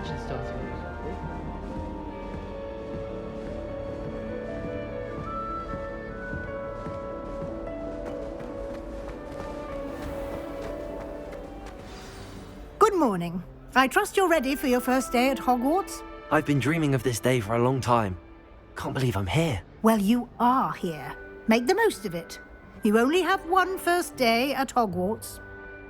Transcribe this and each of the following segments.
attention starting to lose. Good morning. I trust you're ready for your first day at Hogwarts? I've been dreaming of this day for a long time. Can't believe I'm here. Well, you are here. Make the most of it. You only have one first day at Hogwarts.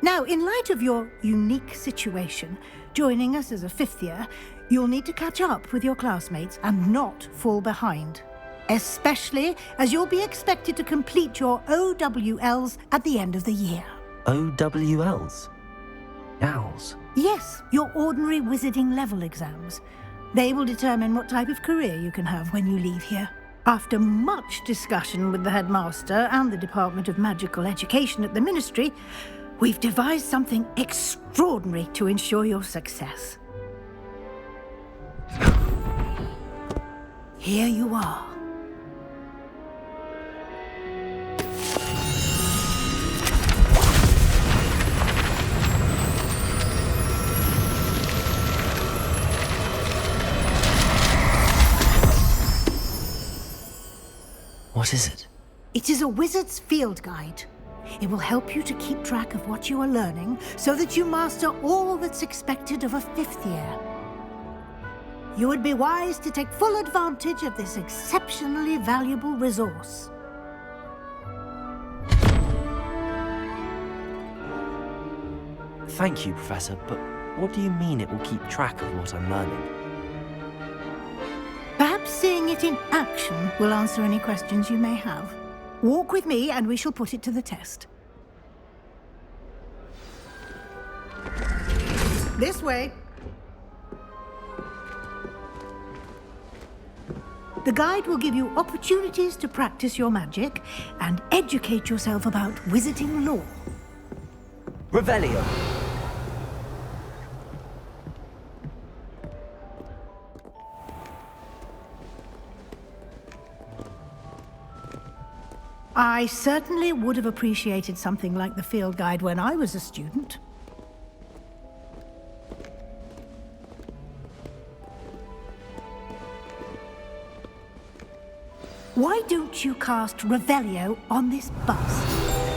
Now, in light of your unique situation, joining us as a fifth year, you'll need to catch up with your classmates and not fall behind. Especially as you'll be expected to complete your OWLs at the end of the year. OWLs? Owls? Yes, your ordinary wizarding level exams. They will determine what type of career you can have when you leave here. After much discussion with the headmaster and the Department of Magical Education at the Ministry, we've devised something extraordinary to ensure your success. Here you are. What is it? It is a wizard's field guide. It will help you to keep track of what you are learning so that you master all that's expected of a fifth year. You would be wise to take full advantage of this exceptionally valuable resource. Thank you, Professor, but what do you mean it will keep track of what I'm learning? Perhaps seeing it in action will answer any questions you may have. Walk with me and we shall put it to the test. This way. The guide will give you opportunities to practice your magic and educate yourself about wizarding lore. Revelio! I certainly would have appreciated something like the field guide when I was a student. Why don't you cast Revelio on this bust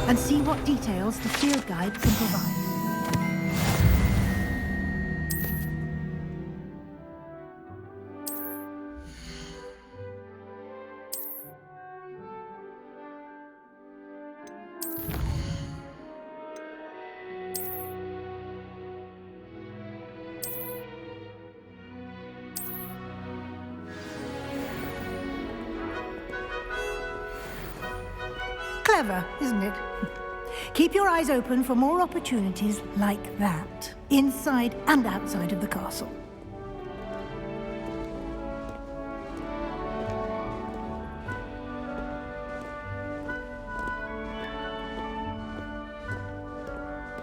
and see what details the field guide can provide? Clever, isn't it? Keep your eyes open for more opportunities like that, inside and outside of the castle.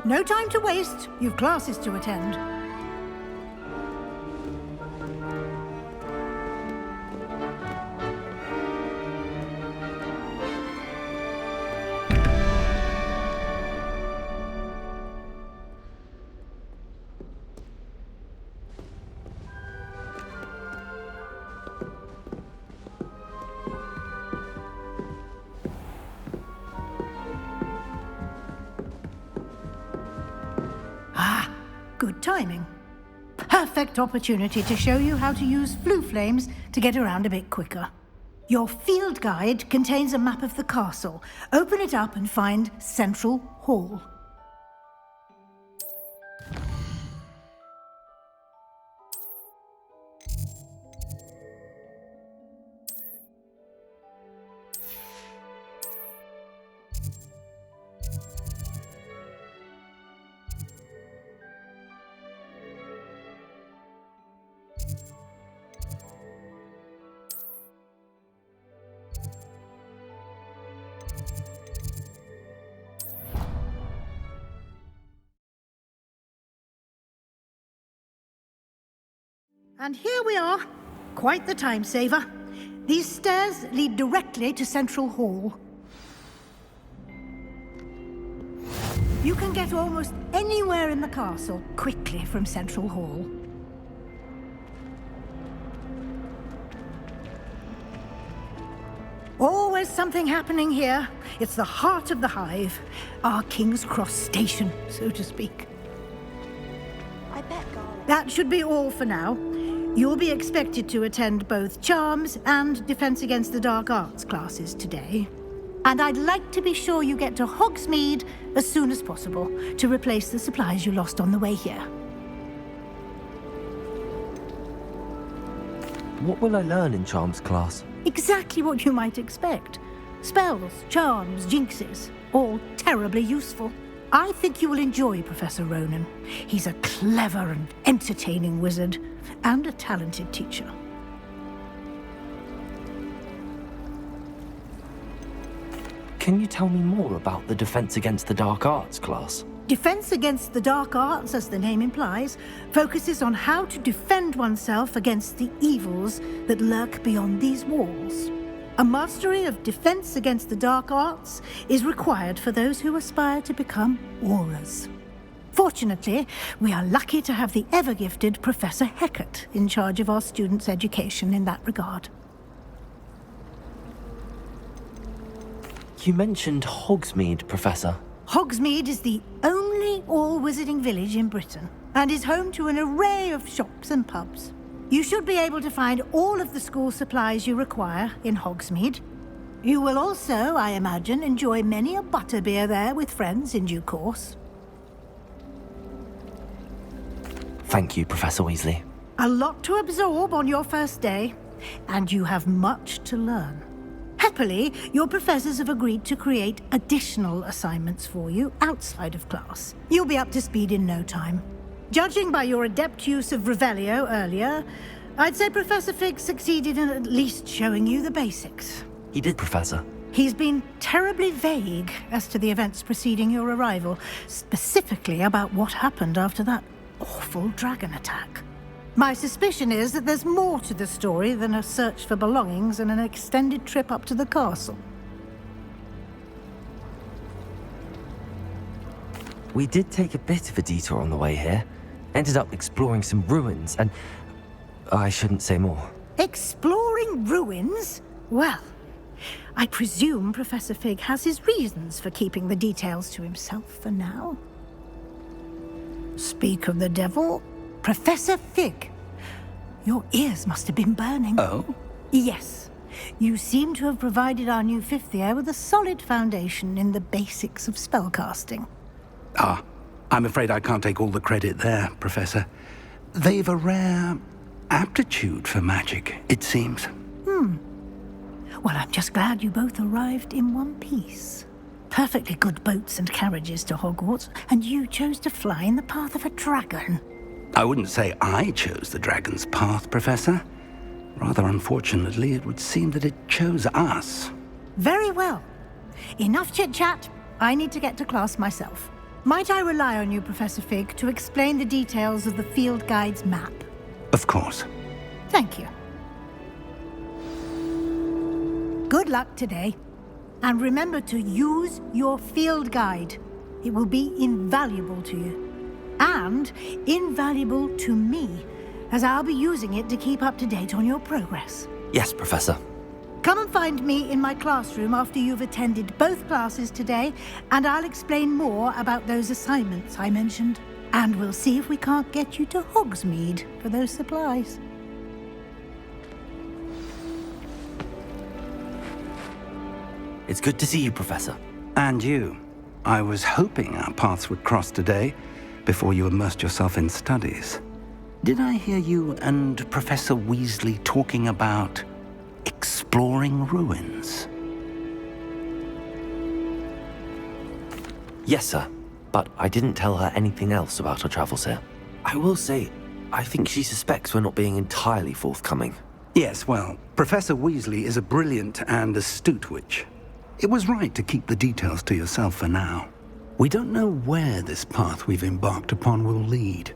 No time to waste. You've classes to attend. Good timing. Perfect opportunity to show you how to use flue flames to get around a bit quicker. Your field guide contains a map of the castle. Open it up and find Central Hall. And here we are. Quite the time saver. These stairs lead directly to Central Hall. You can get almost anywhere in the castle quickly from Central Hall. Always something happening here. It's the heart of the hive. Our King's Cross station, so to speak. I bet garlic. That should be all for now. You'll be expected to attend both Charms and Defense Against the Dark Arts classes today. And I'd like to be sure you get to Hogsmeade as soon as possible to replace the supplies you lost on the way here. What will I learn in Charms class? Exactly what you might expect. Spells, charms, jinxes, all terribly useful. I think you will enjoy Professor Ronan. He's a clever and entertaining wizard, and a talented teacher. Can you tell me more about the Defense Against the Dark Arts class? Defense Against the Dark Arts, as the name implies, focuses on how to defend oneself against the evils that lurk beyond these walls. A mastery of Defense Against the Dark Arts is required for those who aspire to become Aurors. Fortunately, we are lucky to have the ever-gifted Professor Hecat in charge of our students' education in that regard. You mentioned Hogsmeade, Professor. Hogsmeade is the only all-wizarding village in Britain and is home to an array of shops and pubs. You should be able to find all of the school supplies you require in Hogsmeade. You will also, I imagine, enjoy many a butterbeer there with friends in due course. Thank you, Professor Weasley. A lot to absorb on your first day, and you have much to learn. Happily, your professors have agreed to create additional assignments for you outside of class. You'll be up to speed in no time. Judging by your adept use of Revelio earlier, I'd say Professor Fig succeeded in at least showing you the basics. He did, Professor. He's been terribly vague as to the events preceding your arrival, specifically about what happened after that awful dragon attack. My suspicion is that there's more to the story than a search for belongings and an extended trip up to the castle. We did take a bit of a detour on the way here. Ended up exploring some ruins and... I shouldn't say more. Exploring ruins? Well, I presume Professor Fig has his reasons for keeping the details to himself for now. Speak of the devil, Professor Fig. Your ears must have been burning. Oh? Yes. You seem to have provided our new fifth year with a solid foundation in the basics of spellcasting. Ah, I'm afraid I can't take all the credit there, Professor. They've a rare aptitude for magic, it seems. Well, I'm just glad you both arrived in one piece. Perfectly good boats and carriages to Hogwarts, and you chose to fly in the path of a dragon. I wouldn't say I chose the dragon's path, Professor. Rather unfortunately, it would seem that it chose us. Very well. Enough chit-chat. I need to get to class myself. Might I rely on you, Professor Fig, to explain the details of the field guide's map? Of course. Thank you. Good luck today. And remember to use your field guide. It will be invaluable to you. And invaluable to me, as I'll be using it to keep up to date on your progress. Yes, Professor. Come and find me in my classroom after you've attended both classes today, and I'll explain more about those assignments I mentioned. And we'll see if we can't get you to Hogsmeade for those supplies. It's good to see you, Professor. And you. I was hoping our paths would cross today, before you immersed yourself in studies. Did I hear you and Professor Weasley talking about exploring ruins? Yes, sir. But I didn't tell her anything else about our travels here. I will say, I think she suspects we're not being entirely forthcoming. Yes, well, Professor Weasley is a brilliant and astute witch. It was right to keep the details to yourself for now. We don't know where this path we've embarked upon will lead.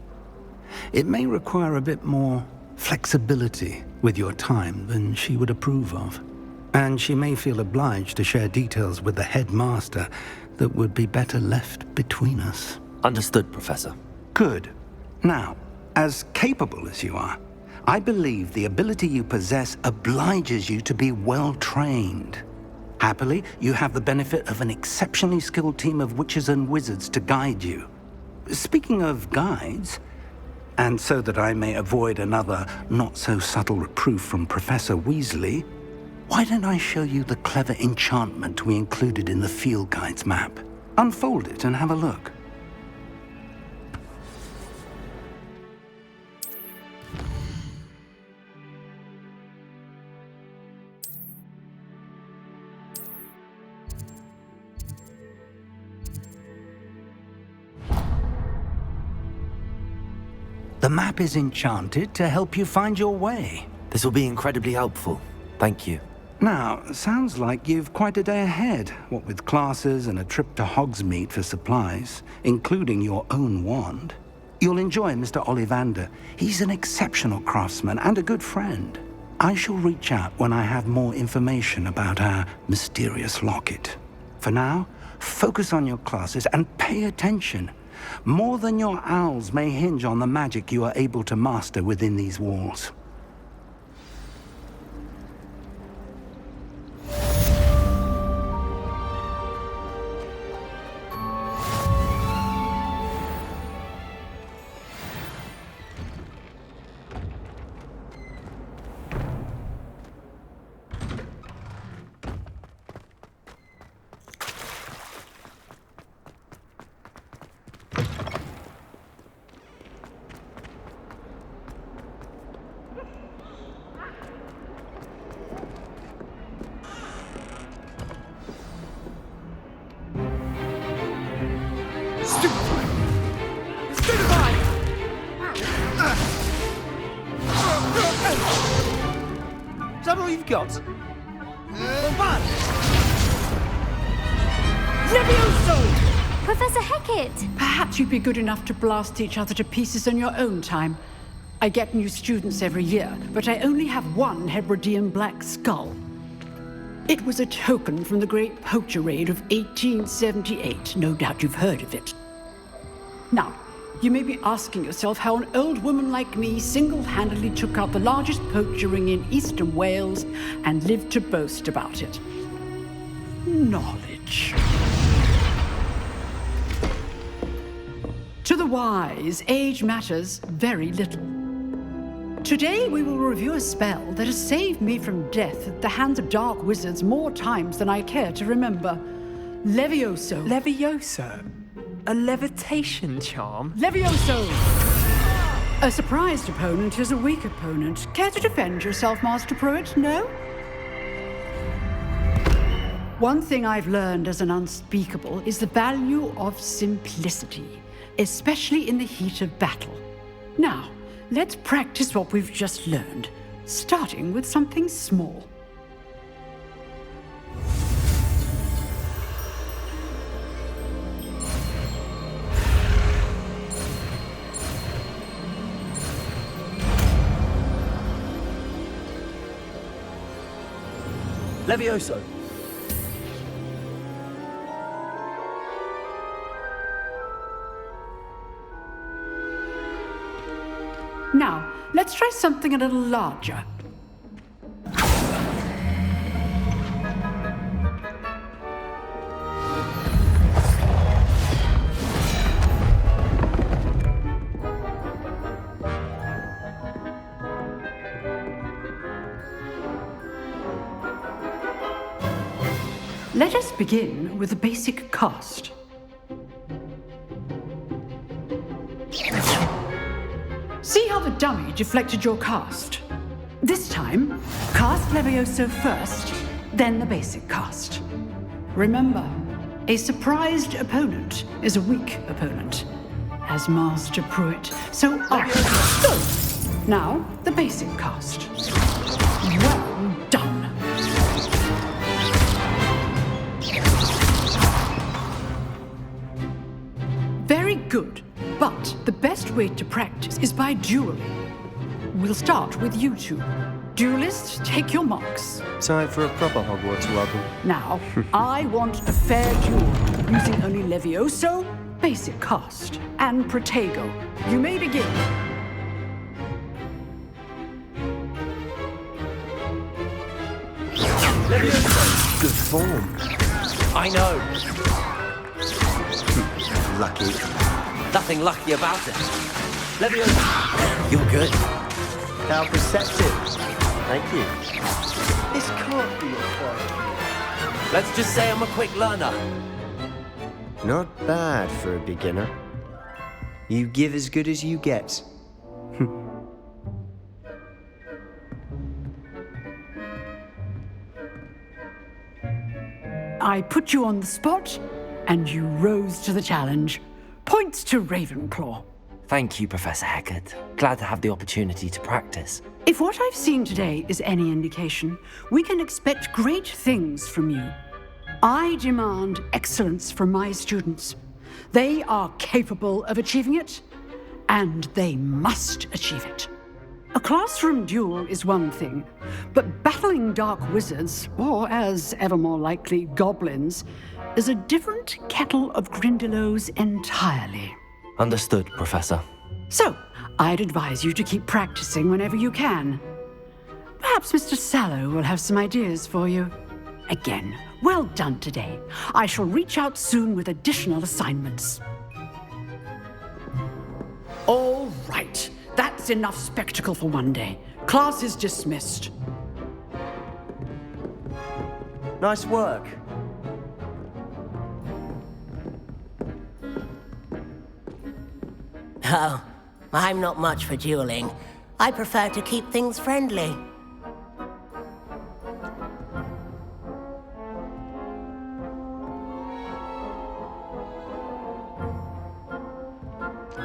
It may require a bit more flexibility with your time than she would approve of. And she may feel obliged to share details with the headmaster that would be better left between us. Understood, Professor. Good. Now, as capable as you are, I believe the ability you possess obliges you to be well trained. Happily, you have the benefit of an exceptionally skilled team of witches and wizards to guide you. Speaking of guides, and so that I may avoid another not-so-subtle reproof from Professor Weasley, why don't I show you the clever enchantment we included in the field guide's map? Unfold it and have a look. The map is enchanted to help you find your way. This will be incredibly helpful. Thank you. Now, sounds like you've quite a day ahead, what with classes and a trip to Hogsmeade for supplies, including your own wand. You'll enjoy Mr. Ollivander. He's an exceptional craftsman and a good friend. I shall reach out when I have more information about our mysterious locket. For now, focus on your classes and pay attention. More than your owls may hinge on the magic you are able to master within these walls. Is that all you've got? Levioso! Professor Hecat! Perhaps you'd be good enough to blast each other to pieces on your own time. I get new students every year, but I only have one Hebridean black skull. It was a token from the Great Poacher Raid of 1878. No doubt you've heard of it. Now, you may be asking yourself how an old woman like me single-handedly took out the largest poacher ring in eastern Wales and lived to boast about it. Knowledge. To the wise, age matters very little. Today we will review a spell that has saved me from death at the hands of dark wizards more times than I care to remember. Levioso. Levioso? A levitation charm? Levioso! A surprised opponent is a weak opponent. Care to defend yourself, Master Pruitt? No? One thing I've learned as an unspeakable is the value of simplicity, especially in the heat of battle. Now, let's practice what we've just learned, starting with something small. Levioso. Now, let's try something a little larger. Let us begin with the basic cast. See how the dummy deflected your cast? This time, cast Levioso first, then the basic cast. Remember, a surprised opponent is a weak opponent, as Master Pruitt so go! Now, the basic cast. Well done. Very good, but the best way to practice is by dueling. We'll start with you two. Duelists, take your marks. Time for a proper Hogwarts wobble. Now, I want a fair duel, using only Levioso, basic cast, and Protego. You may begin. Good form. I know. Lucky. Nothing lucky about it. Leviosa. You're good. How perceptive. Thank you. This can't be your first. Let's just say I'm a quick learner. Not bad for a beginner. You give as good as you get. I put you on the spot, and you rose to the challenge. Points to Ravenclaw. Thank you, Professor Heckard. Glad to have the opportunity to practice. If what I've seen today is any indication, we can expect great things from you. I demand excellence from my students. They are capable of achieving it, and they must achieve it. A classroom duel is one thing, but battling dark wizards, or as ever more likely, goblins, is a different kettle of Grindylows entirely. Understood, Professor. So, I'd advise you to keep practicing whenever you can. Perhaps Mr. Sallow will have some ideas for you. Again, well done today. I shall reach out soon with additional assignments. All right. That's enough spectacle for one day. Class is dismissed. Nice work. Oh, I'm not much for dueling. I prefer to keep things friendly.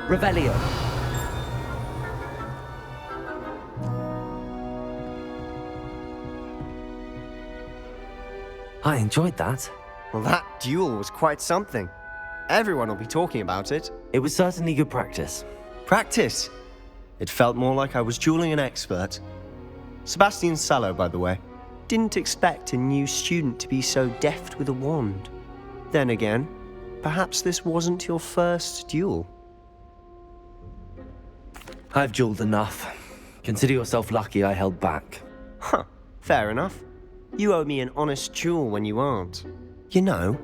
Revelio. I enjoyed that. Well, that duel was quite something. Everyone will be talking about it. It was certainly good practice. Practice? It felt more like I was dueling an expert. Sebastian Sallow, by the way. Didn't expect a new student to be so deft with a wand. Then again, perhaps this wasn't your first duel. I've dueled enough. Consider yourself lucky I held back. Huh, fair enough. You owe me an honest duel when you aren't. You know,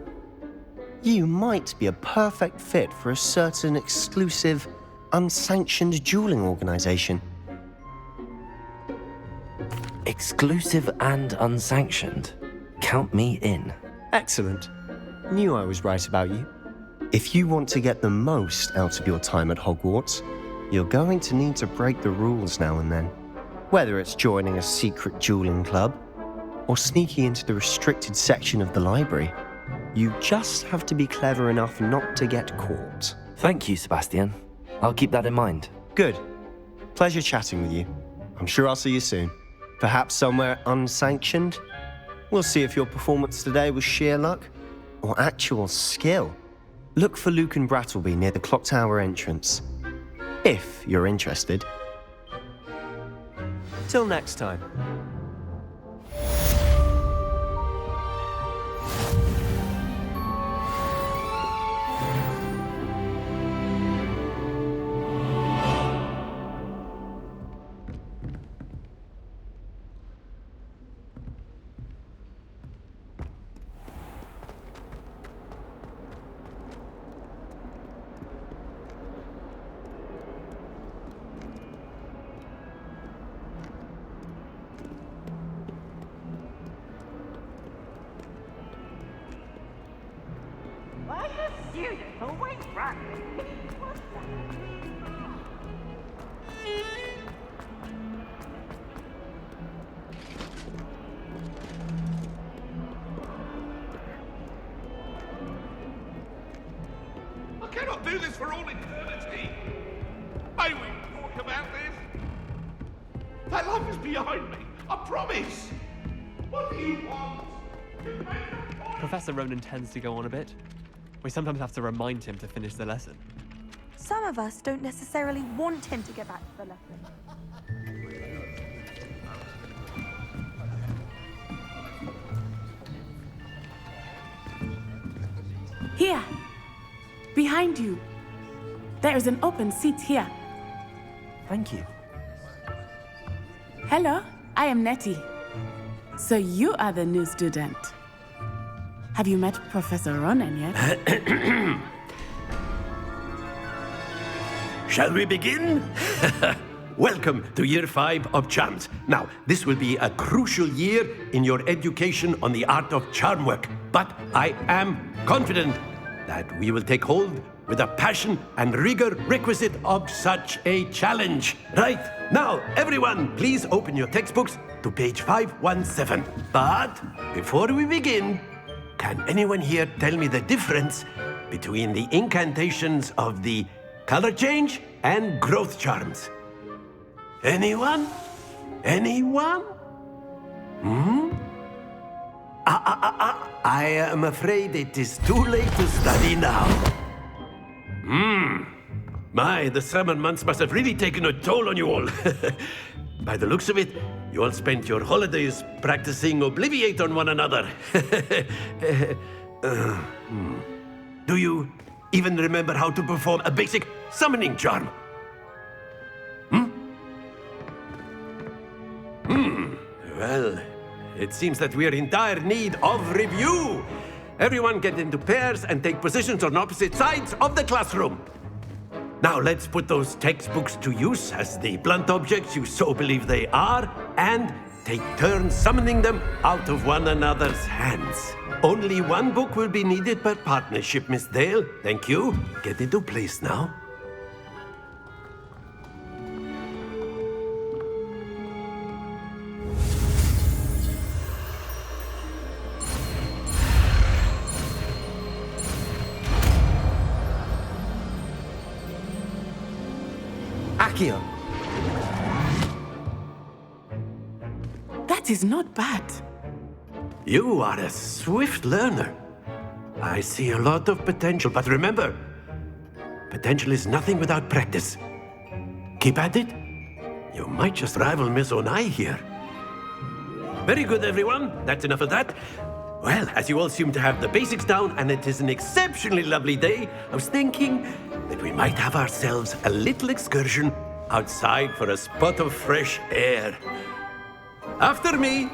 you might be a perfect fit for a certain exclusive, unsanctioned dueling organization. Exclusive and unsanctioned. Count me in. Excellent. Knew I was right about you. If you want to get the most out of your time at Hogwarts, you're going to need to break the rules now and then. Whether it's joining a secret dueling club, or sneaking into the restricted section of the library, you just have to be clever enough not to get caught. Thank you, Sebastian. I'll keep that in mind. Good. Pleasure chatting with you. I'm sure I'll see you soon. Perhaps somewhere unsanctioned? We'll see if your performance today was sheer luck or actual skill. Look for Luke and Brattleby near the clock tower entrance, if you're interested. Till next time. I cannot do this for all eternity. May we talk about this? That life is behind me, I promise. What do you want? Professor Ronan tends to go on a bit. We sometimes have to remind him to finish the lesson. Some of us don't necessarily want him to get back to the lesson. Here, behind you. There is an open seat here. Thank you. Hello, I am Nettie. So you are the new student. Have you met Professor Ronan yet? Shall we begin? Welcome to Year 5 of Charms. Now, this will be a crucial year in your education on the art of charm work. But I am confident that we will take hold with the passion and rigor requisite of such a challenge. Right, now, everyone, please open your textbooks to page 517. But before we begin, can anyone here tell me the difference between the incantations of the color change and growth charms? Anyone? Anyone? I am afraid it is too late to study now. My, the summer months must have really taken a toll on you all. By the looks of it, you all spent your holidays practicing Obliviate on one another. Do you even remember how to perform a basic summoning charm? Well, it seems that we are in dire need of review. Everyone get into pairs and take positions on opposite sides of the classroom. Now let's put those textbooks to use as the blunt objects you so believe they are, and take turns summoning them out of one another's hands. Only one book will be needed per partnership, Miss Dale. Thank you. Get into place now. Accio! That is not bad. You are a swift learner. I see a lot of potential, but remember, potential is nothing without practice. Keep at it. You might just rival Miss Onai here. Very good, everyone. That's enough of that. Well, as you all seem to have the basics down, and it is an exceptionally lovely day, I was thinking that we might have ourselves a little excursion outside for a spot of fresh air. After me.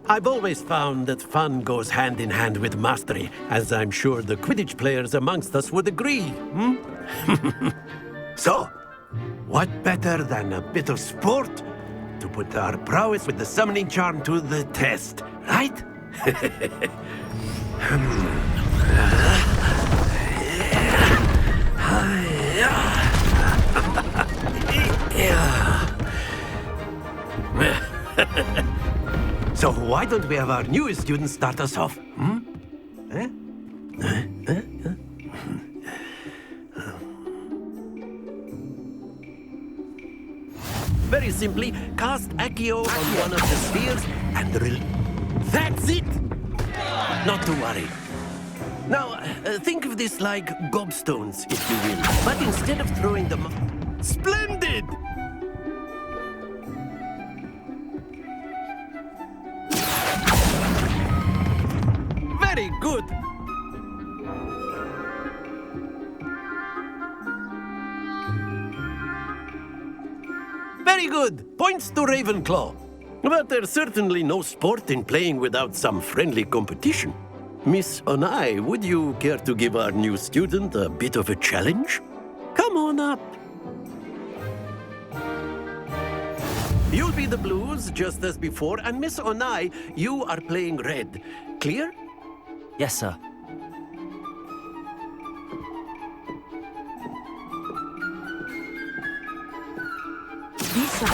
I've always found that fun goes hand in hand with mastery, as I'm sure the Quidditch players amongst us would agree. So, what better than a bit of sport to put our prowess with the summoning charm to the test, right? So why don't we have our newest student start us off? Very simply, cast Accio on one of the spheres and that's it! Not to worry. Now, think of this like gobstones, if you will. But instead of throwing them... Splendid! Very good! Very good! Points to Ravenclaw. But there's certainly no sport in playing without some friendly competition. Miss Onai, would you care to give our new student a bit of a challenge? Come on up. You'll be the blues, just as before, and Miss Onai, you are playing red. Clear? Yes, sir. Lisa.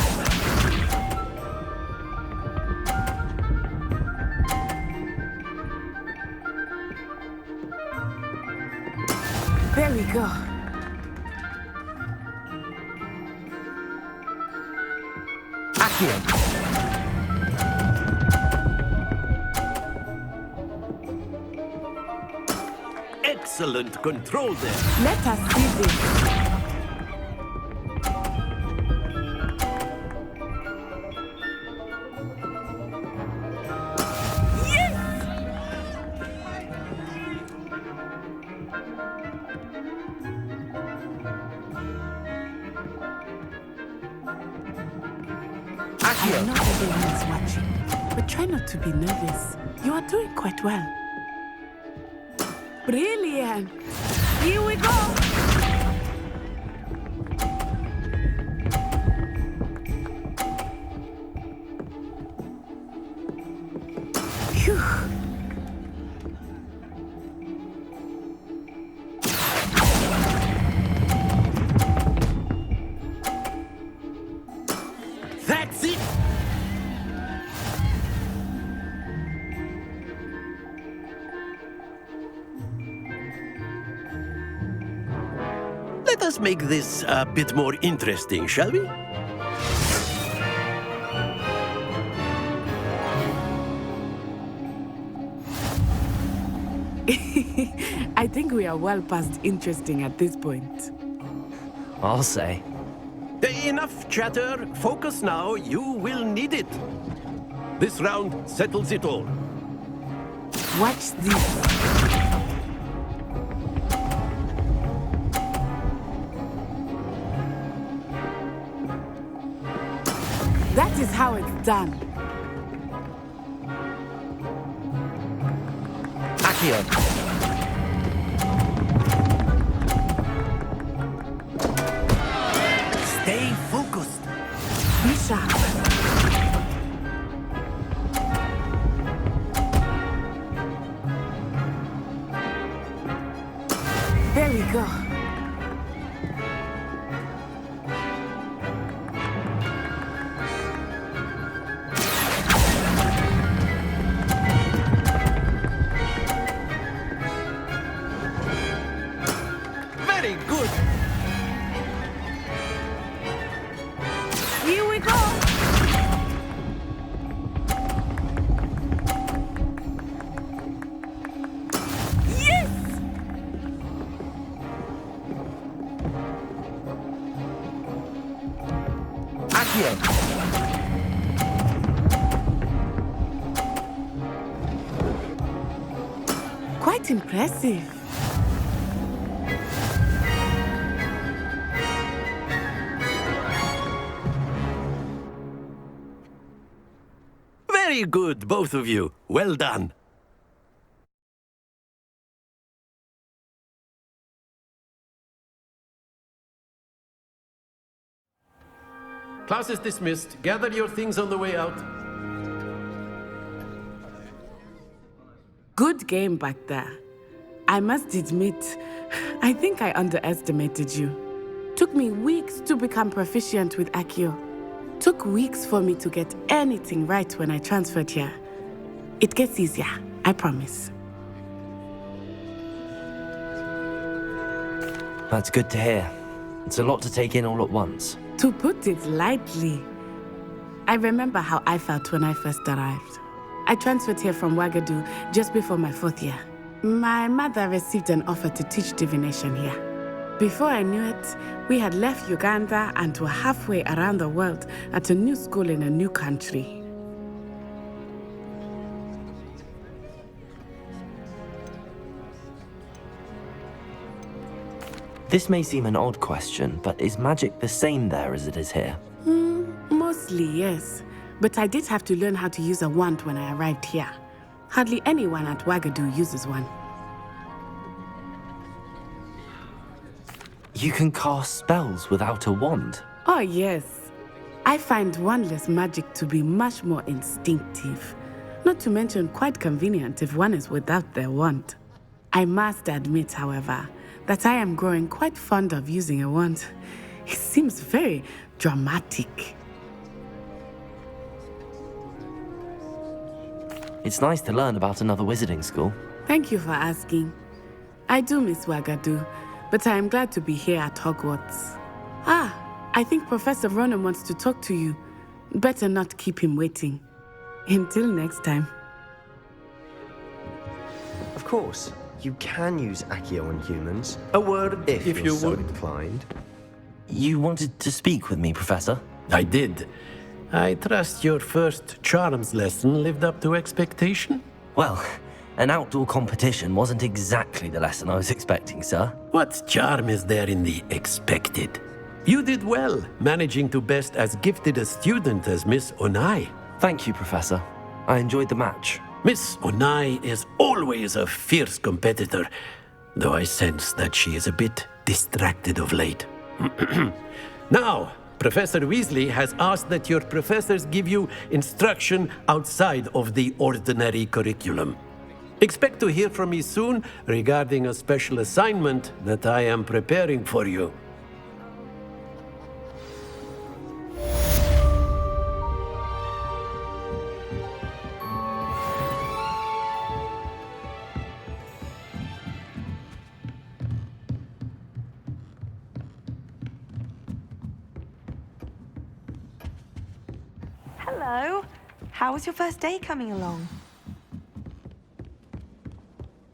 There we go. Accio! Excellent control there. Let us see this. I know everyone is watching, but try not to be nervous. You are doing quite well. Brilliant! Here we go! Phew. That's it! Let us make this a bit more interesting, shall we? I think we are well past interesting at this point. I'll say. Enough chatter. Focus now. You will need it. This round settles it all. Watch this. That is how it's done. Accio. Stay focused. Be sharp. There we go. Very good. Here we go. Yes! Accio. Quite impressive. Very good, both of you. Well done. Class is dismissed. Gather your things on the way out. Good game back there. I must admit, I think I underestimated you. Took me weeks to become proficient with Accio. Took weeks for me to get anything right when I transferred here. It gets easier, I promise. That's good to hear. It's a lot to take in all at once. To put it lightly, I remember how I felt when I first arrived. I transferred here from Ouagadougou just before my 4th year. My mother received an offer to teach divination here. Before I knew it, we had left Uganda and were halfway around the world at a new school in a new country. This may seem an odd question, but is magic the same there as it is here? Mostly, yes. But I did have to learn how to use a wand when I arrived here. Hardly anyone at Ouagadougou uses one. You can cast spells without a wand. Oh, yes. I find wandless magic to be much more instinctive. Not to mention quite convenient if one is without their wand. I must admit, however, that I am growing quite fond of using a wand. It seems very dramatic. It's nice to learn about another wizarding school. Thank you for asking. I do miss Ouagadougou, but I am glad to be here at Hogwarts. I think Professor Ronan wants to talk to you. Better not keep him waiting. Until next time. Of course, you can use Accio on humans. A word, if if you're you so would. inclined. You wanted to speak with me, Professor? I did. I trust your first charms lesson lived up to expectation? Well, an outdoor competition wasn't exactly the lesson I was expecting, sir. What charm is there in the expected? You did well, managing to best as gifted a student as Miss Onai. Thank you, Professor. I enjoyed the match. Miss Onai is always a fierce competitor, though I sense that she is a bit distracted of late. Now, Professor Weasley has asked that your professors give you instruction outside of the ordinary curriculum. Expect to hear from me soon regarding a special assignment that I am preparing for you. Hello. How was your first day coming along?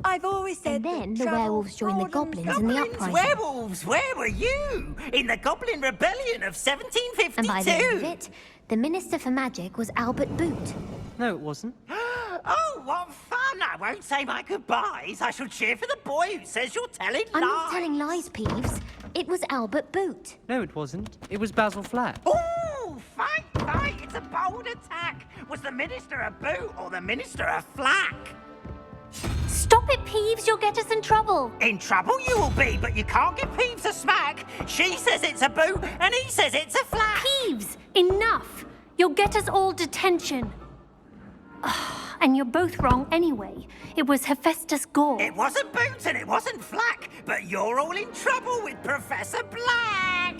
I've always said And then that the travel werewolves joined the broadens- goblins in the uprising. Werewolves! Where were you? In the Goblin Rebellion of 1752! And by the end of it, the Minister for Magic was Albert Boot. No, it wasn't. Oh, what fun! I won't say my goodbyes. I shall cheer for the boy who says you're telling I'm lies. not telling lies, Peeves. It was Albert Boot. No, it wasn't. It was Basil Flat. Ooh, fight! It's a bold attack. Was the Minister a boot or the Minister a flack? Stop it, Peeves. You'll get us in trouble. In trouble you will be, but you can't give Peeves a smack. She says it's a boot, and he says it's a flack. Peeves, enough. You'll get us all detention. And you're both wrong anyway. It was Hephaestus Gore. It wasn't Boots and it wasn't Flack, but you're all in trouble with Professor Black!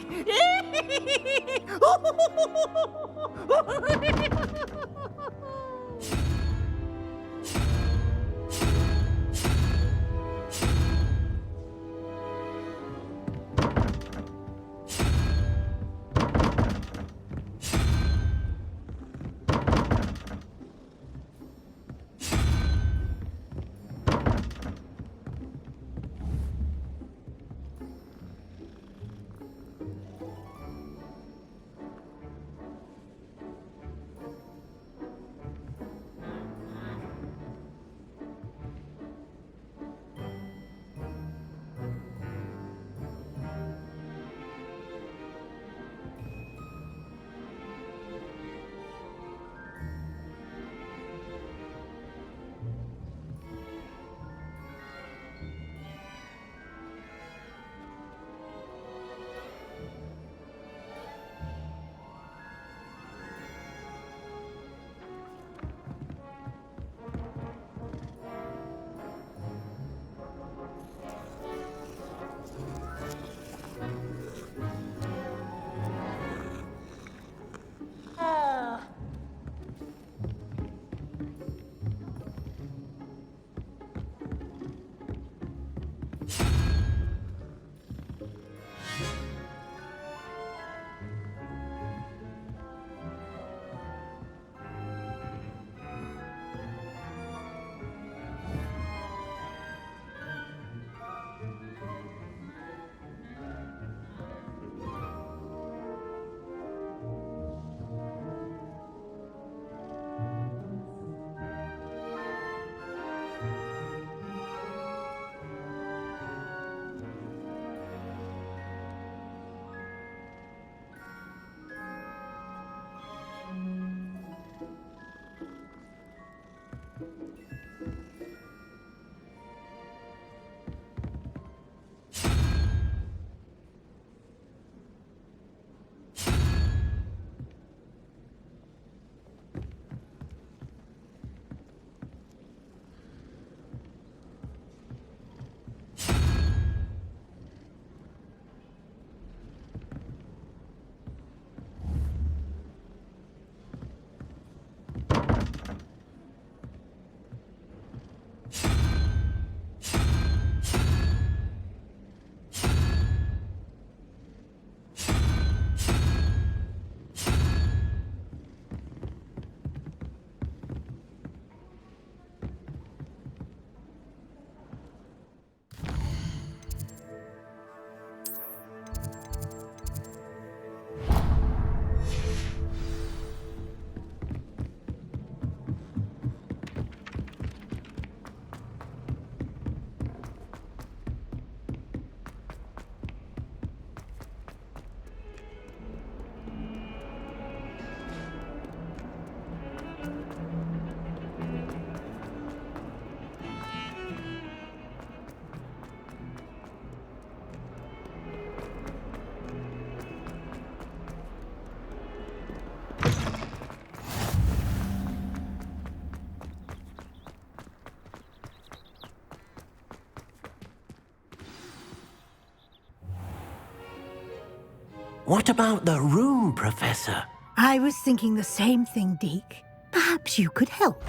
What about the room, Professor? I was thinking the same thing, Deke. Perhaps you could help.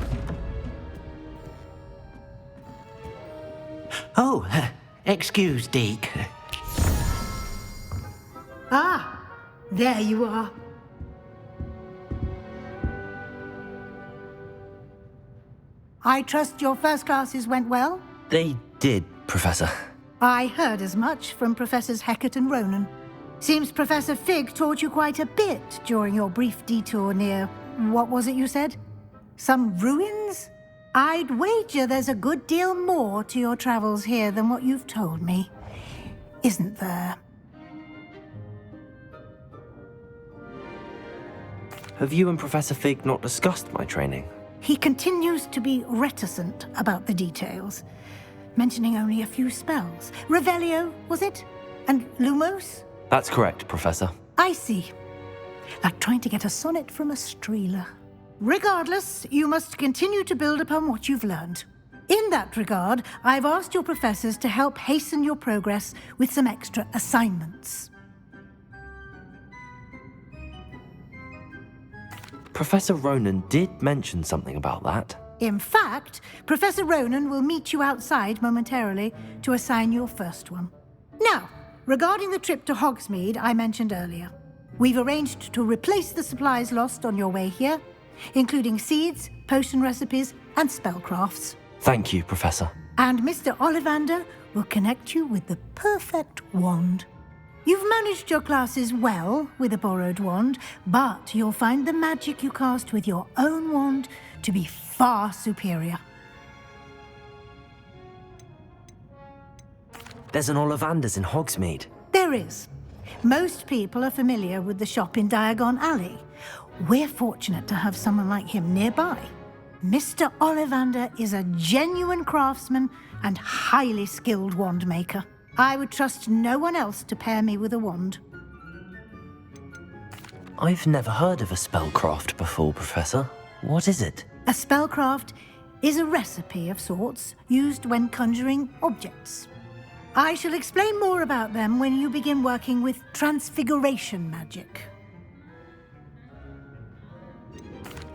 Oh, excuse, Deke. Ah, there you are. I trust your first classes went well? They did, Professor. I heard as much from Professors Hecat and Ronan. Seems Professor Fig taught you quite a bit during your brief detour near... what was it you said? Some ruins? I'd wager there's a good deal more to your travels here than what you've told me. Isn't there? Have you and Professor Fig not discussed my training? He continues to be reticent about the details, mentioning only a few spells. Revelio, was it? And Lumos? That's correct, Professor. I see. Like trying to get a sonnet from a streeler. Regardless, you must continue to build upon what you've learned. In that regard, I've asked your professors to help hasten your progress with some extra assignments. Professor Ronan did mention something about that. In fact, Professor Ronan will meet you outside momentarily to assign your first one. Now, regarding the trip to Hogsmeade I mentioned earlier, we've arranged to replace the supplies lost on your way here, including seeds, potion recipes, and spellcrafts. Thank you, Professor. And Mr. Ollivander will connect you with the perfect wand. You've managed your classes well with a borrowed wand, but you'll find the magic you cast with your own wand to be far superior. There's an Ollivander's in Hogsmeade. There is. Most people are familiar with the shop in Diagon Alley. We're fortunate to have someone like him nearby. Mr. Ollivander is a genuine craftsman and highly skilled wand maker. I would trust no one else to pair me with a wand. I've never heard of a spellcraft before, Professor. What is it? A spellcraft is a recipe of sorts used when conjuring objects. I shall explain more about them when you begin working with transfiguration magic.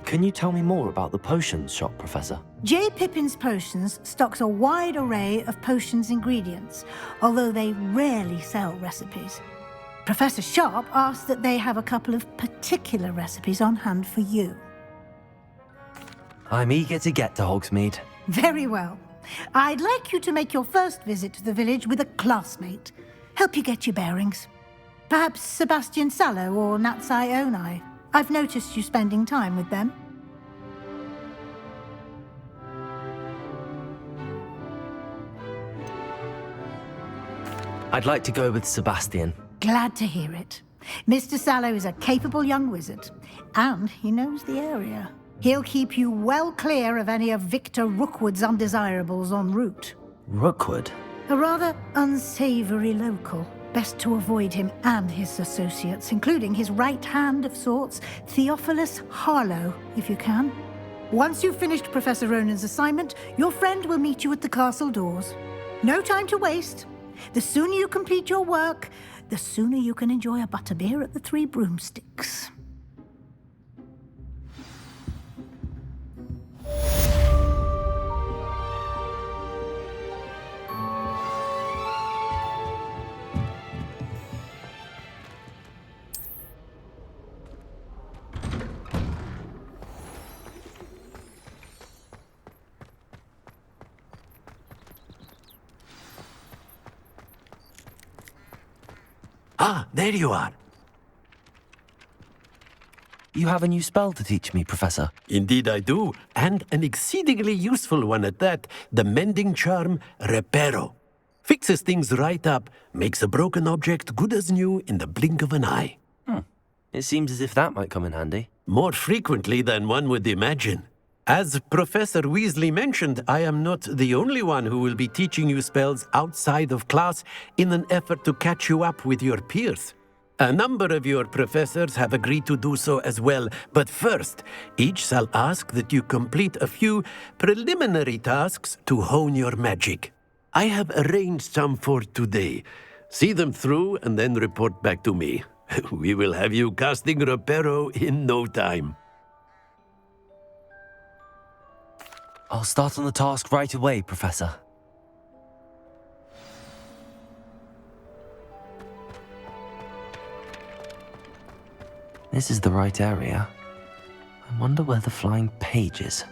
Can you tell me more about the potions shop, Professor? J. Pippin's Potions stocks a wide array of potions ingredients, although they rarely sell recipes. Professor Sharp asked that they have a couple of particular recipes on hand for you. I'm eager to get to Hogsmeade. Very well. I'd like you to make your first visit to the village with a classmate. Help you get your bearings. Perhaps Sebastian Sallow or Natsai Onai. I've noticed you spending time with them. I'd like to go with Sebastian. Glad to hear it. Mr. Sallow is a capable young wizard, and he knows the area. He'll keep you well clear of any of Victor Rookwood's undesirables en route. Rookwood? A rather unsavory local. Best to avoid him and his associates, including his right hand of sorts, Theophilus Harlow, if you can. Once you've finished Professor Ronan's assignment, your friend will meet you at the castle doors. No time to waste. The sooner you complete your work, the sooner you can enjoy a butterbeer at the Three Broomsticks. Ah, there you are. You have a new spell to teach me, Professor. Indeed I do, and an exceedingly useful one at that, the mending charm Reparo. Fixes things right up, makes a broken object good as new in the blink of an eye. It seems as if that might come in handy. More frequently than one would imagine. As Professor Weasley mentioned, I am not the only one who will be teaching you spells outside of class in an effort to catch you up with your peers. A number of your professors have agreed to do so as well, but first, each shall ask that you complete a few preliminary tasks to hone your magic. I have arranged some for today. See them through and then report back to me. We will have you casting Reparo in no time. I'll start on the task right away, Professor. This is the right area. I wonder where the flying page is.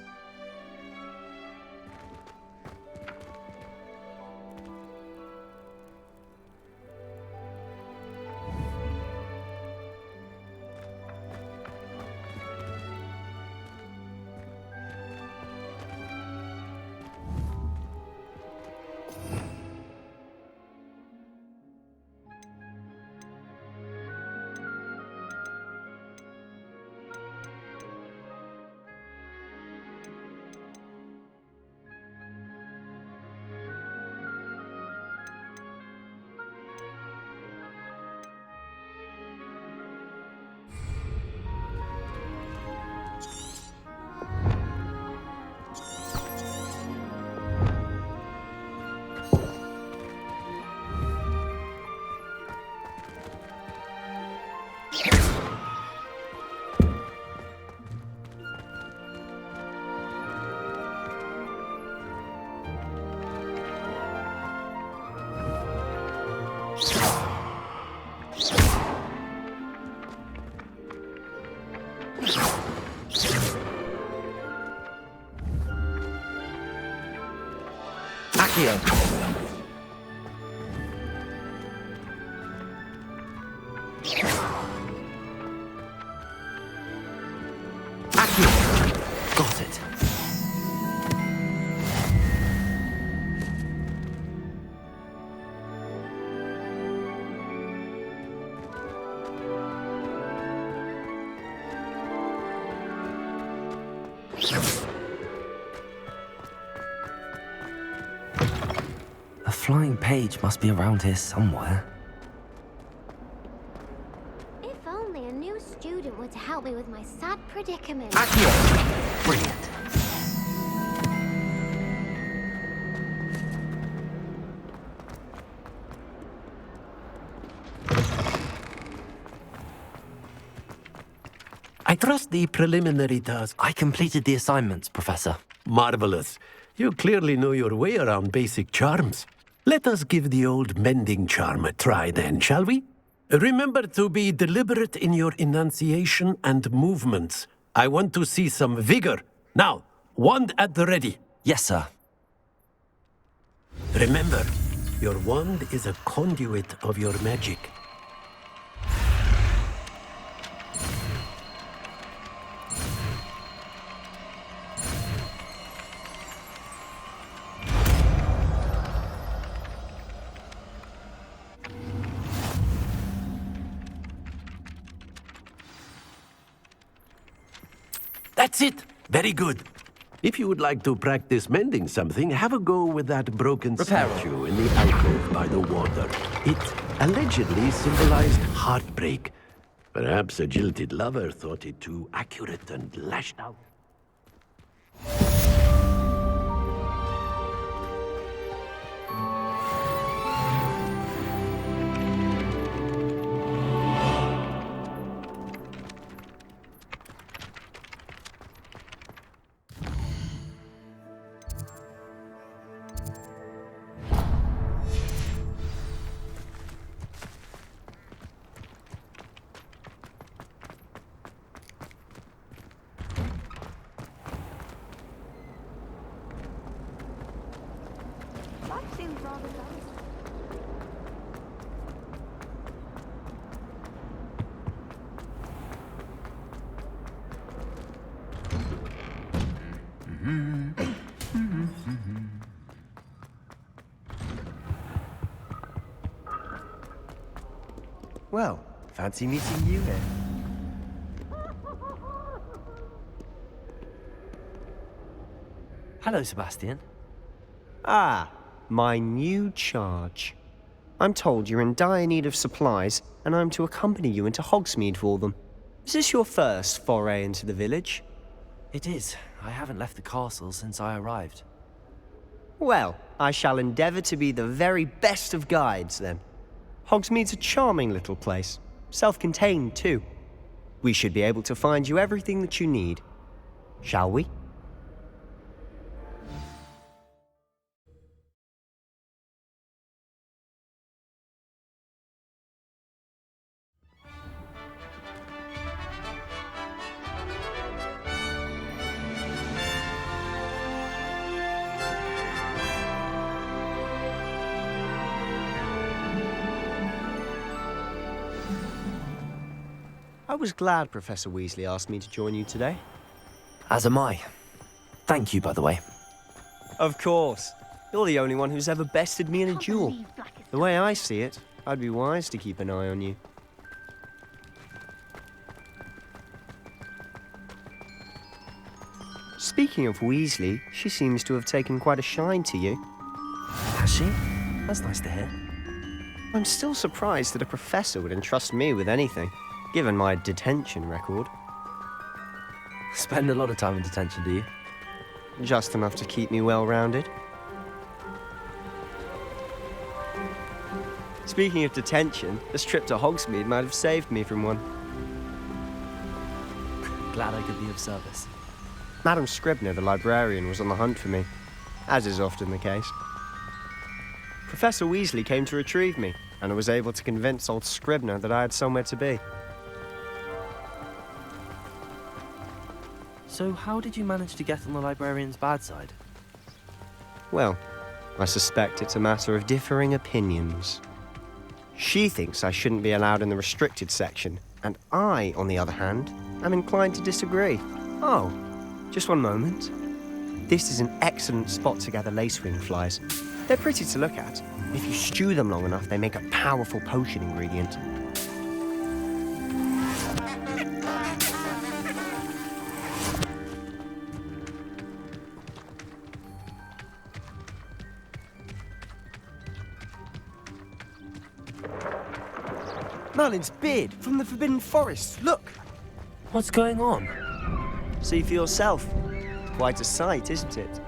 Got it. The flying page must be around here somewhere. If only a new student were to help me with my sad predicament. Brilliant. I trust the preliminary task. I completed the assignments, Professor. Marvelous. You clearly know your way around basic charms. Let us give the old mending charm a try then, shall we? Remember to be deliberate in your enunciation and movements. I want to see some vigor. Now, wand at the ready. Yes, sir. Remember, your wand is a conduit of your magic. That's it! Very good. If you would like to practice mending something, have a go with that broken statue in the alcove by the water. It allegedly symbolized heartbreak. Perhaps a jilted lover thought it too accurate and lashed out. That seems rather dull. Well, fancy meeting you here. Hello, Sebastian. Ah, my new charge. I'm told you're in dire need of supplies, and I'm to accompany you into Hogsmeade for them. Is this your first foray into the village? It is. I haven't left the castle since I arrived. Well, I shall endeavour to be the very best of guides, then. Hogsmeade's a charming little place. self-contained too. We should be able to find you everything that you need. Shall we? I was glad Professor Weasley asked me to join you today. As am I. Thank you, by the way. Of course. You're the only one who's ever bested me in a duel. The way I see it, I'd be wise to keep an eye on you. Speaking of Weasley, she seems to have taken quite a shine to you. Has she? That's nice to hear. I'm still surprised that a professor would entrust me with anything, given my detention record. Spend a lot of time in detention, do you? Just enough to keep me well-rounded. Speaking of detention, this trip to Hogsmeade might have saved me from one. Glad I could be of service. Madam Scribner, the librarian, was on the hunt for me, as is often the case. Professor Weasley came to retrieve me, and I was able to convince old Scribner that I had somewhere to be. So how did you manage to get on the librarian's bad side? Well, I suspect it's a matter of differing opinions. She thinks I shouldn't be allowed in the restricted section, and I, on the other hand, am inclined to disagree. Oh, just one moment. This is an excellent spot to gather lacewing flies. They're pretty to look at. If you stew them long enough, they make a powerful potion ingredient. Merlin's beard from the Forbidden Forest. Look! What's going on? See for yourself. Quite a sight, isn't it?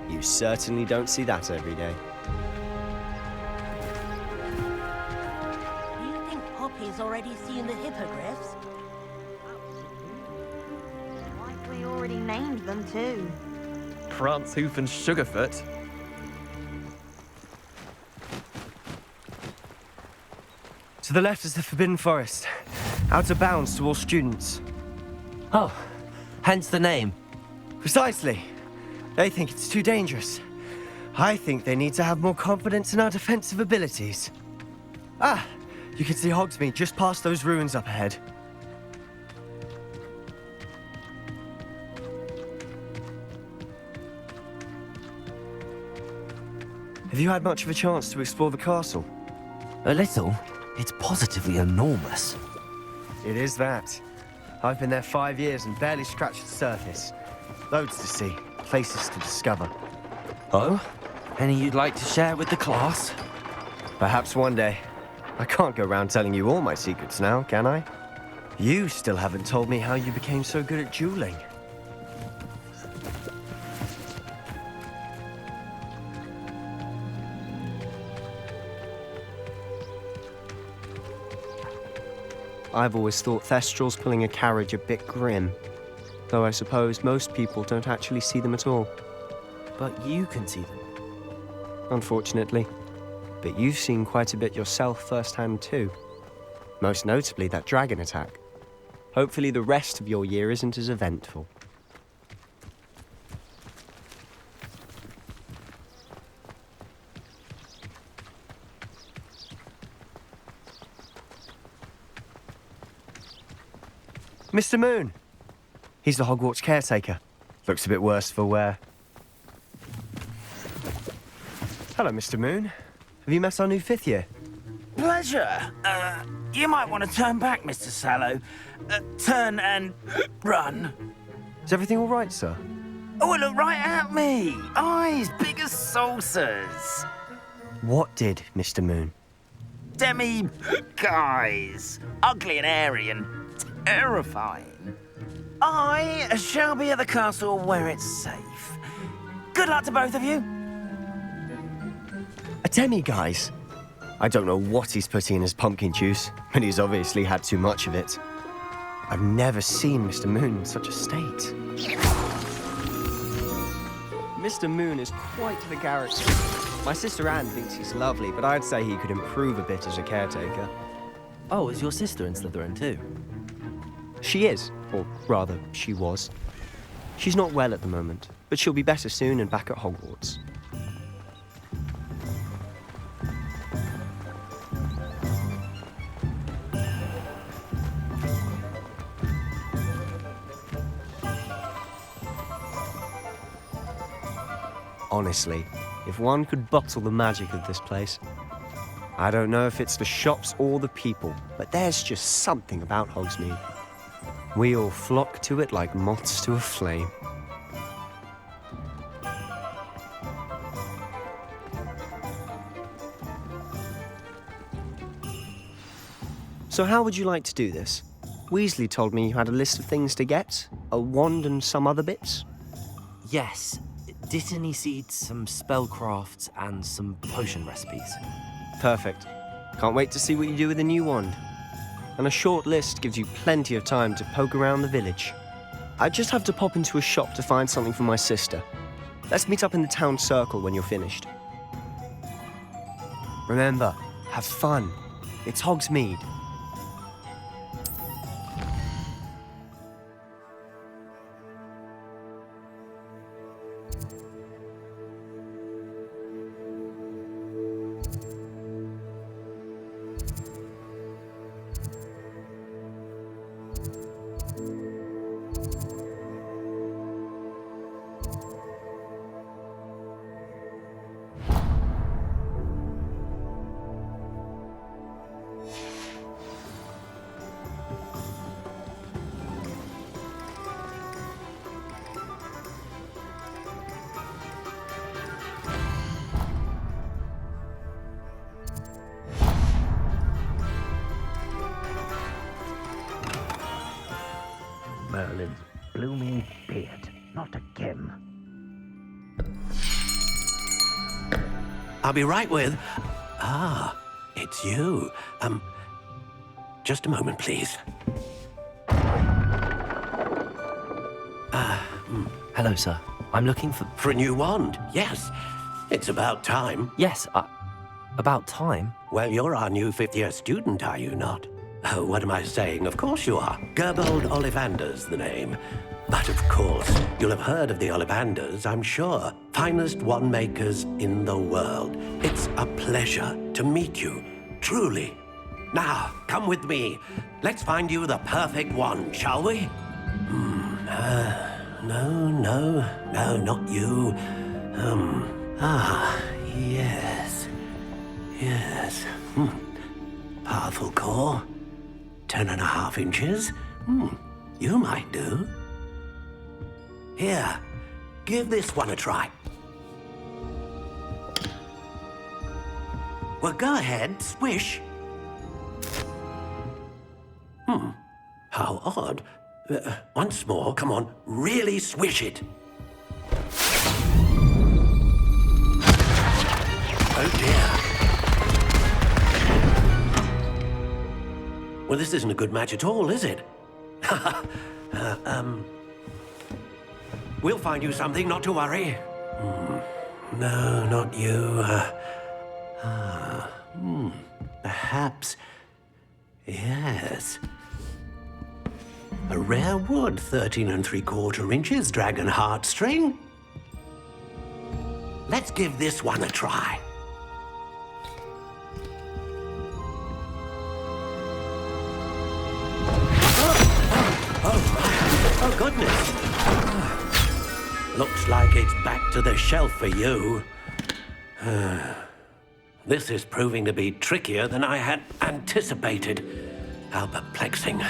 You certainly don't see that every day. Do you think Poppy's already seen the hippogriffs? Like we already named them too. Prance, Hoof, and Sugarfoot. To the left is the Forbidden Forest. Out of bounds to all students. Oh, hence the name. Precisely. They think it's too dangerous. I think they need to have more confidence in our defensive abilities. Ah, you can see Hogsmeade just past those ruins up ahead. Have you had much of a chance to explore the castle? A little. It's positively enormous. It is that. I've been there 5 years and barely scratched the surface. Loads to see, places to discover. Oh? Any you'd like to share with the class? Perhaps one day. I can't go around telling you all my secrets now, can I? You still haven't told me how you became so good at dueling. I've always thought Thestrals pulling a carriage a bit grim, though I suppose most people don't actually see them at all. But you can see them. Unfortunately. But you've seen quite a bit yourself firsthand too. Most notably that dragon attack. Hopefully the rest of your year isn't as eventful. Mr. Moon! He's the Hogwarts caretaker. Looks a bit worse for wear. Hello, Mr. Moon. Have you met our new fifth year? Pleasure. You might want to turn back, Mr. Sallow. Turn and run. Is everything all right, sir? Oh, look right at me. Eyes big as saucers. What did, Mr. Moon? Guys. Ugly and airy and terrifying. I shall be at the castle where it's safe. Good luck to both of you. A demi-guise? I don't know what he's putting in his pumpkin juice, but he's obviously had too much of it. I've never seen Mr. Moon in such a state. Mr. Moon is quite the character. My sister Anne thinks he's lovely, but I'd say he could improve a bit as a caretaker. Oh, is your sister in Slytherin too? She is, or rather, she was. She's not well at the moment, but she'll be better soon and back at Hogwarts. Honestly, if one could bottle the magic of this place. I don't know if it's the shops or the people, but there's just something about Hogsmeade. We all flock to it like moths to a flame. So how would you like to do this? Weasley told me you had a list of things to get, a wand and some other bits. Yes. Dittany seeds, some spellcrafts, and some potion recipes. Perfect. Can't wait to see what you do with the new wand. And a short list gives you plenty of time to poke around the village. I just have to pop into a shop to find something for my sister. Let's meet up in the town circle when you're finished. Remember, have fun. It's Hogsmeade. Merlin's blooming beard. Not again. I'll be right with... Ah, it's you. Just a moment, please. Hello, sir. I'm looking for... For a new wand, yes. It's about time. Yes, about time? Well, you're our new fifth-year student, are you not? Oh, what am I saying? Of course you are. Gerbold Ollivander's the name. But of course, you'll have heard of the Ollivanders, I'm sure. Finest wand makers in the world. It's a pleasure to meet you, truly. Now, come with me. Let's find you the perfect wand, shall we? No, not you. Yes. Powerful core. 10.5 inches. You might do. Here, give this one a try. Well, go ahead, swish. How odd. Once more, come on, really swish it. Oh dear. Well, this isn't a good match at all, is it? We'll find you something, not to worry. No, not you. Perhaps... Yes. A rare wood, 13 3/4 inches, dragon heartstring. Let's give this one a try. Oh, goodness. Looks like it's back to the shelf for you. This is proving to be trickier than I had anticipated. How perplexing.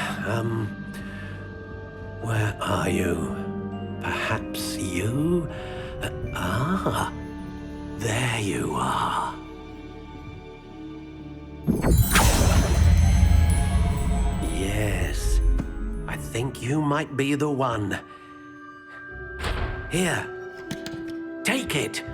Where are you? Perhaps you? There you are. Yes. I think you might be the one. Here. Take it.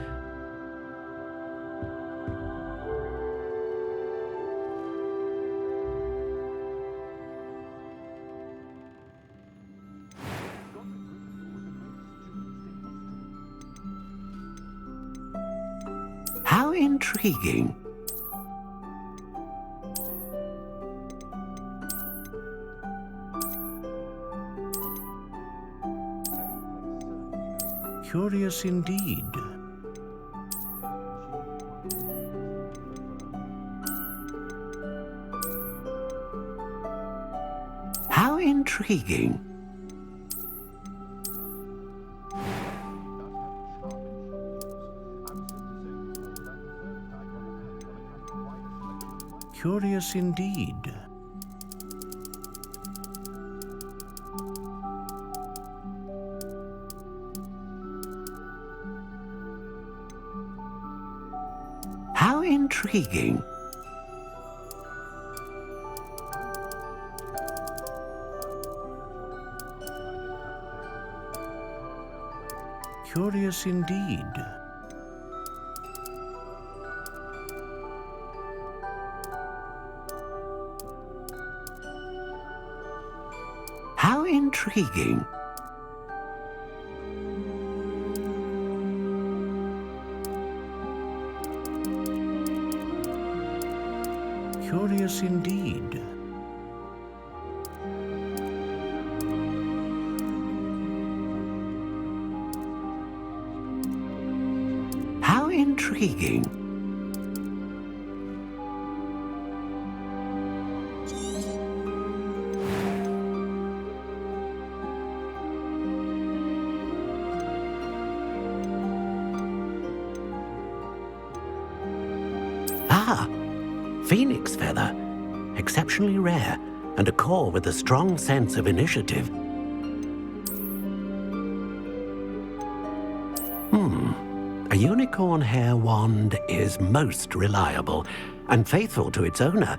How intriguing. Curious indeed. How intriguing. Curious indeed. How intriguing. Curious indeed. How intriguing. Curious indeed. How intriguing. Ah, phoenix feather. Exceptionally rare, and a core with a strong sense of initiative. A unicorn hair wand is most reliable and faithful to its owner.